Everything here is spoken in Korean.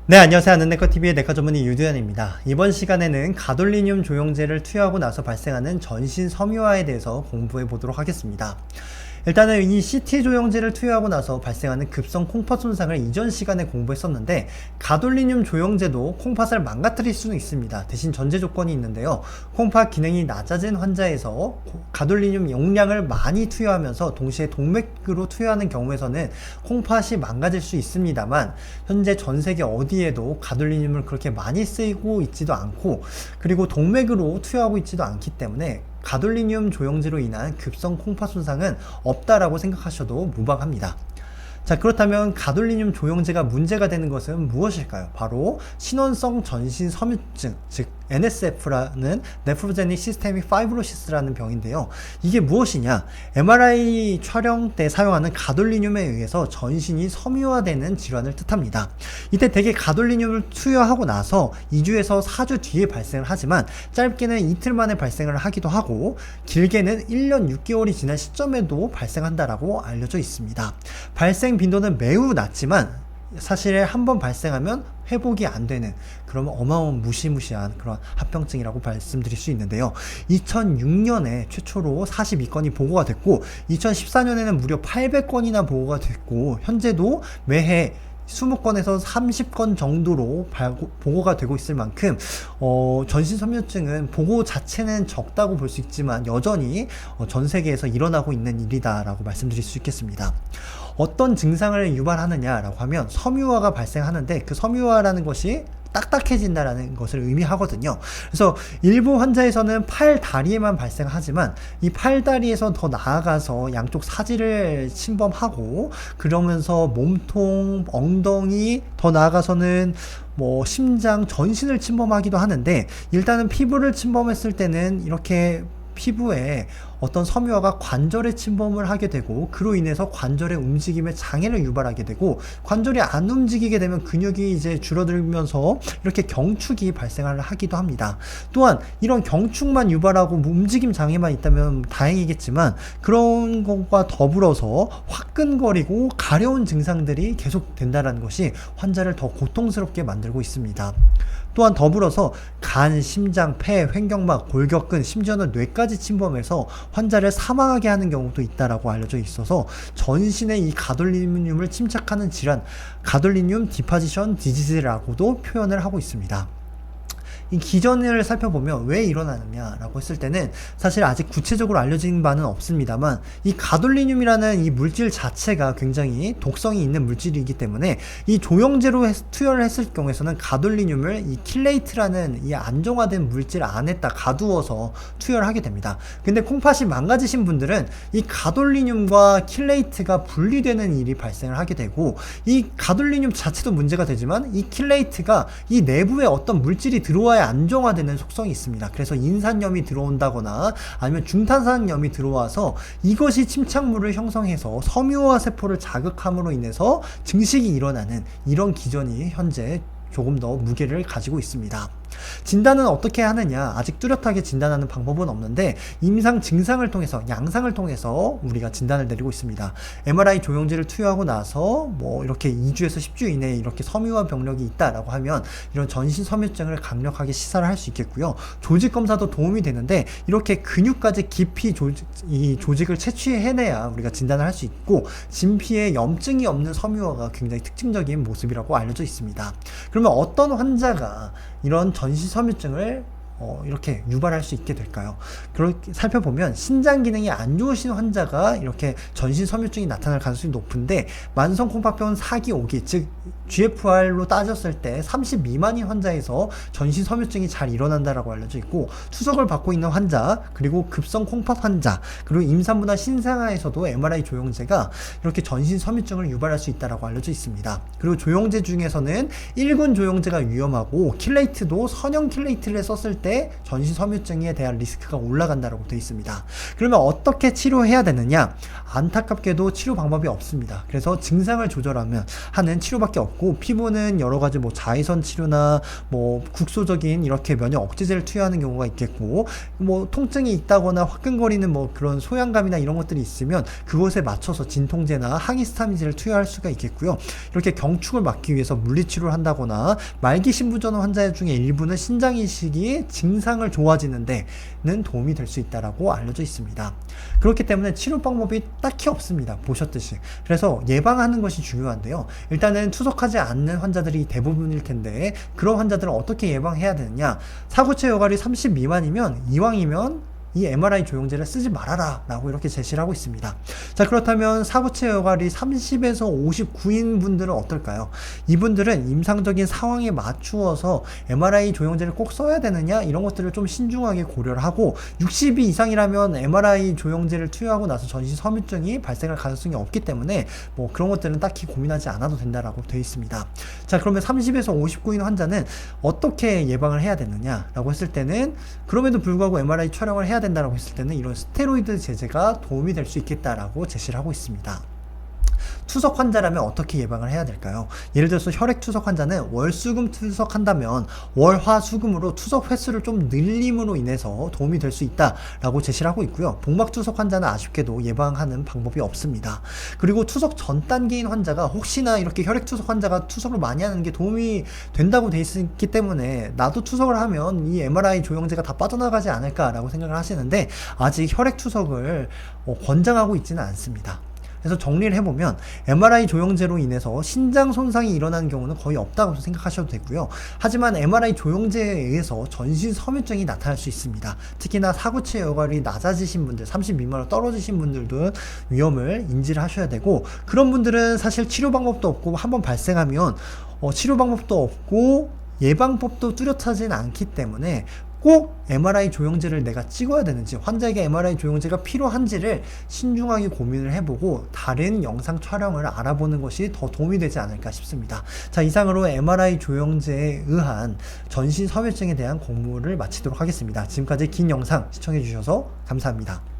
네, 안녕하세요. 아는네커TV의 내과 전문의 유두현입니다. 이번 시간에는 가돌리늄 조영제를 투여하고 나서 발생하는 전신 섬유화에 대해서 공부해 보도록 하겠습니다. 일단은 이 CT 조영제를 투여하고 나서 발생하는 급성 콩팥 손상을 이전 시간에 공부했었는데, 가돌리늄 조영제도 콩팥을 망가뜨릴 수는 있습니다. 대신 전제 조건이 있는데요. 콩팥 기능이 낮아진 환자에서 가돌리늄 용량을 많이 투여하면서 동시에 동맥으로 투여하는 경우에서는 콩팥이 망가질 수 있습니다만, 현재 전 세계 어디에도 가돌리늄을 그렇게 많이 쓰이고 있지도 않고, 그리고 동맥으로 투여하고 있지도 않기 때문에 가돌리늄 조영제로 인한 급성 콩팥 손상은 없다라고 생각하셔도 무방합니다. 자, 그렇다면 가돌리늄 조영제가 문제가 되는 것은 무엇일까요? 바로 신원성 전신 섬유증, 즉 NSF라는 네프로제닉 시스테믹 파이브로시스라는 병인데요. 이게 무엇이냐? MRI 촬영 때 사용하는 가돌리늄에 의해서 전신이 섬유화되는 질환을 뜻합니다. 이때 대개 가돌리늄을 투여하고 나서 2주에서 4주 뒤에 발생을 하지만, 짧게는 이틀 만에 발생을 하기도 하고 길게는 1년 6개월이 지난 시점에도 발생한다라고 알려져 있습니다. 발생 빈도는 매우 낮지만 사실 한번 발생하면 회복이 안 되는 그런 어마어마한 무시무시한 그런 합병증이라고 말씀드릴 수 있는데요. 2006년에 최초로 42건이 보고가 됐고, 2014년에는 무려 800건이나 보고가 됐고, 현재도 매해 20건에서 30건 정도로 보고가 되고 있을 만큼 전신 섬유증은 보고 자체는 적다고 볼 수 있지만 여전히 전 세계에서 일어나고 있는 일이다라고 말씀드릴 수 있겠습니다. 어떤 증상을 유발하느냐라고 하면 섬유화가 발생하는데, 그 섬유화라는 것이 딱딱해진다라는 것을 의미하거든요. 그래서 일부 환자에서는 팔, 다리에만 발생하지만 이 팔, 다리에서 더 나아가서 양쪽 사지를 침범하고, 그러면서 몸통, 엉덩이, 더 나아가서는 심장, 전신을 침범하기도 하는데, 일단은 피부를 침범했을 때는 이렇게 피부에 어떤 섬유화가 관절에 침범을 하게 되고, 그로 인해서 관절의 움직임에 장애를 유발하게 되고, 관절이 안 움직이게 되면 근육이 이제 줄어들면서 이렇게 경축이 발생을 하기도 합니다. 또한 이런 경축만 유발하고 움직임 장애만 있다면 다행이겠지만, 그런 것과 더불어서 화끈거리고 가려운 증상들이 계속된다는 것이 환자를 더 고통스럽게 만들고 있습니다. 또한 더불어서 간, 심장, 폐, 횡격막, 골격근, 심지어는 뇌까지 침범해서 환자를 사망하게 하는 경우도 있다라고 알려져 있어서, 전신에 이 가돌리늄을 침착하는 질환, 가돌리늄 디파지션 디지즈라고도 표현을 하고 있습니다. 이 기전을 살펴보면 왜 일어나느냐라고 했을 때는 사실 아직 구체적으로 알려진 바는 없습니다만, 이 가돌리늄이라는 이 물질 자체가 굉장히 독성이 있는 물질이기 때문에 이 조영제로 투여를 했을 경우에서는 가돌리늄을 이 킬레이트라는 이 안정화된 물질 안에다 가두어서 투여를 하게 됩니다. 근데 콩팥이 망가지신 분들은 이 가돌리늄과 킬레이트가 분리되는 일이 발생을 하게 되고, 이 가돌리늄 자체도 문제가 되지만 이 킬레이트가 이 내부에 어떤 물질이 들어와야 안정화되는 속성이 있습니다. 그래서 인산염이 들어온다거나 아니면 중탄산염이 들어와서 이것이 침착물을 형성해서 섬유화 세포를 자극함으로 인해서 증식이 일어나는 이런 기전이 현재 조금 더 무게를 가지고 있습니다. 진단은 어떻게 하느냐? 아직 뚜렷하게 진단하는 방법은 없는데, 임상 증상을 통해서, 양상을 통해서 우리가 진단을 내리고 있습니다. MRI 조영제를 투여하고 나서 이렇게 2주에서 10주 이내에 이렇게 섬유화 병력이 있다라고 하면 이런 전신 섬유증을 강력하게 시사를 할 수 있겠고요. 조직 검사도 도움이 되는데, 이렇게 근육까지 깊이 이 조직을 채취해내야 우리가 진단을 할 수 있고, 진피에 염증이 없는 섬유화가 굉장히 특징적인 모습이라고 알려져 있습니다. 그러면 어떤 환자가 이런 전신 섬유증을 이렇게 유발할 수 있게 될까요? 그렇게 살펴보면 신장 기능이 안 좋으신 환자가 이렇게 전신 섬유증이 나타날 가능성이 높은데, 만성 콩팥병은 4기, 5기, 즉 GFR로 따졌을 때 30 미만인 환자에서 전신 섬유증이 잘 일어난다라고 알려져 있고, 투석을 받고 있는 환자, 그리고 급성 콩팥 환자, 그리고 임산부나 신생아에서도 MRI 조영제가 이렇게 전신 섬유증을 유발할 수 있다라고 알려져 있습니다. 그리고 조영제 중에서는 1군 조영제가 위험하고, 킬레이트도 선형 킬레이트를 썼을 때 전신 섬유증에 대한 리스크가 올라간다고 되어 있습니다. 그러면 어떻게 치료해야 되느냐? 안타깝게도 치료 방법이 없습니다. 그래서 증상을 조절하면 하는 치료밖에 없고, 피부는 여러 가지 뭐 자외선 치료나 뭐 국소적인 이렇게 면역 억제제를 투여하는 경우가 있겠고, 뭐 통증이 있다거나 화끈거리는 뭐 그런 소양감이나 이런 것들이 있으면 그것에 맞춰서 진통제나 항히스타민제를 투여할 수가 있겠고요. 이렇게 경축을 막기 위해서 물리치료를 한다거나, 말기 신부전환 환자 중에 일부는 신장 이식이 증상을 좋아지는 데는 도움이 될 수 있다라고 알려져 있습니다. 그렇기 때문에 치료 방법이 딱히 없습니다. 보셨듯이. 그래서 예방하는 것이 중요한데요. 일단은 투석하지 않는 환자들이 대부분일 텐데, 그런 환자들은 어떻게 예방해야 되느냐? 사구체 여갈이 30 미만이면 이왕이면 이 MRI 조영제를 쓰지 말아라 라고 이렇게 제시를 하고 있습니다. 자, 그렇다면 사구체 여갈이 30에서 59인 분들은 어떨까요? 이분들은 임상적인 상황에 맞추어서 MRI 조영제를 꼭 써야 되느냐, 이런 것들을 좀 신중하게 고려를 하고, 60이 이상이라면 MRI 조영제를 투여하고 나서 전신 섬유증이 발생할 가능성이 없기 때문에 뭐 그런 것들은 딱히 고민하지 않아도 된다라고 되어 있습니다. 자, 그러면 30에서 59인 환자는 어떻게 예방을 해야 되느냐 라고 했을 때는, 그럼에도 불구하고 MRI 촬영을 해야 된다라고 했을 때는 이런 스테로이드 제제가 도움이 될 수 있겠다라고 제시를 하고 있습니다. 투석 환자라면 어떻게 예방을 해야 될까요? 예를 들어서 혈액 투석 환자는 월수금 투석한다면 월화수금으로 투석 횟수를 좀 늘림으로 인해서 도움이 될 수 있다라고 제시를 하고 있고요. 복막 투석 환자는 아쉽게도 예방하는 방법이 없습니다. 그리고 투석 전 단계인 환자가 혹시나 이렇게 혈액 투석 환자가 투석을 많이 하는 게 도움이 된다고 돼 있기 때문에, 나도 투석을 하면 이 MRI 조영제가 다 빠져나가지 않을까라고 생각을 하시는데, 아직 혈액 투석을 권장하고 있지는 않습니다. 그래서 정리를 해보면 MRI 조영제로 인해서 신장 손상이 일어나는 경우는 거의 없다고 생각하셔도 되고요. 하지만 MRI 조영제에 의해서 전신 섬유증이 나타날 수 있습니다. 특히나 사구체 여갈이 낮아지신 분들, 30 미만으로 떨어지신 분들도 위험을 인지를 하셔야 되고, 그런 분들은 사실 치료 방법도 없고, 한번 발생하면 치료 방법도 없고 예방법도 뚜렷하진 않기 때문에 꼭 MRI 조영제를 내가 찍어야 되는지, 환자에게 MRI 조영제가 필요한지를 신중하게 고민을 해보고 다른 영상 촬영을 알아보는 것이 더 도움이 되지 않을까 싶습니다. 자, 이상으로 MRI 조영제에 의한 전신 섬유증에 대한 공부를 마치도록 하겠습니다. 지금까지 긴 영상 시청해 주셔서 감사합니다.